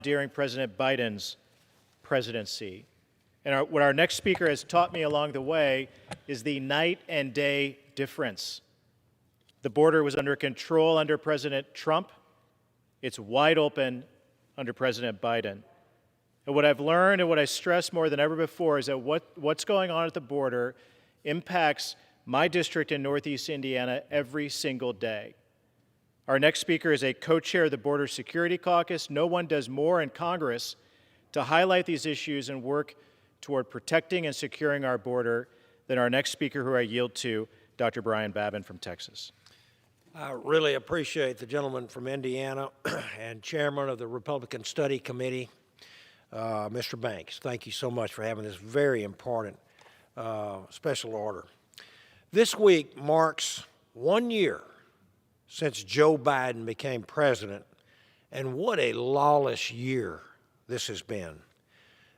during President Biden's presidency. And what our next speaker has taught me along the way is the night and day difference. The border was under control under President Trump. It's wide open under President Biden. And what I've learned and what I stress more than ever before is that what's going on at the border impacts my district in Northeast Indiana every single day. Our next speaker is a co-chair of the Border Security Caucus. No one does more in Congress to highlight these issues and work toward protecting and securing our border than our next speaker, who I yield to, Dr. Brian Babin from Texas. I really appreciate the gentleman from Indiana and chairman of the Republican Study Committee, Mr. Banks. Thank you so much for having this very important special order. This week marks 1 year since Joe Biden became president, and what a lawless year this has been.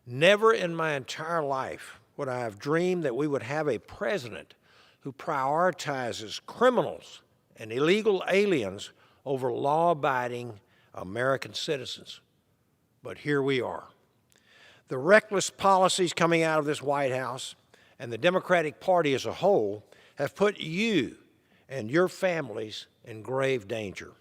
Never in my entire life would I have dreamed that we would have a president who prioritizes criminals and illegal aliens over law-abiding American citizens. But here we are. The reckless policies coming out of this White House and the Democratic Party as a whole have put you and your families in grave danger.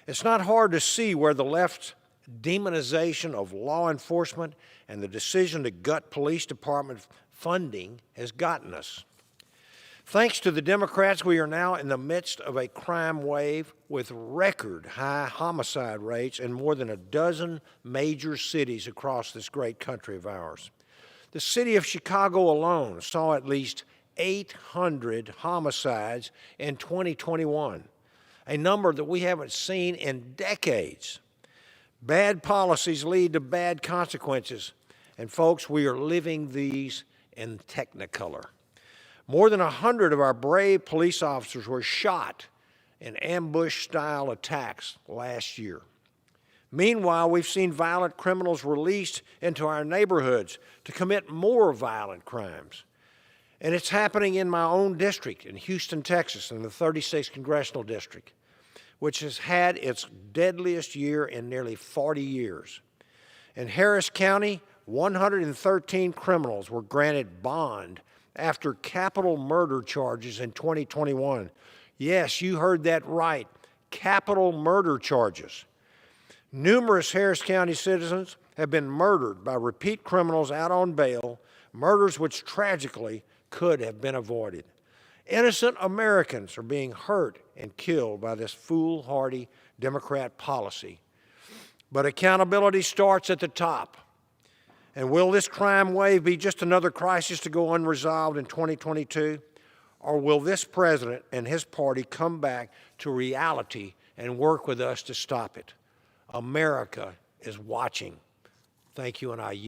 It's not hard to see where the left's demonization of law enforcement and the decision to gut police department funding has gotten us. Thanks to the Democrats, we are now in the midst of a crime wave with record high homicide rates in more than a dozen major cities across this great country of ours. The city of Chicago alone saw at least 800 homicides in 2021, a number that we haven't seen in decades. Bad policies lead to bad consequences, and folks, we are living these in technicolor. More than 100 of our brave police officers were shot in ambush-style attacks last year. Meanwhile, we've seen violent criminals released into our neighborhoods to commit more violent crimes. And it's happening in my own district, in Houston, Texas, in the 36th Congressional District, which has had its deadliest year in nearly 40 years. In Harris County, 113 criminals were granted bond after capital murder charges in 2021. Yes, you heard that right, capital murder charges. Numerous Harris County citizens have been murdered by repeat criminals out on bail, murders which tragically could have been avoided. Innocent Americans are being hurt and killed by this foolhardy Democrat policy. But accountability starts at the top. And will this crime wave be just another crisis to go unresolved in 2022? Or will this president and his party come back to reality and work with us to stop it? America is watching. Thank you, and I yield.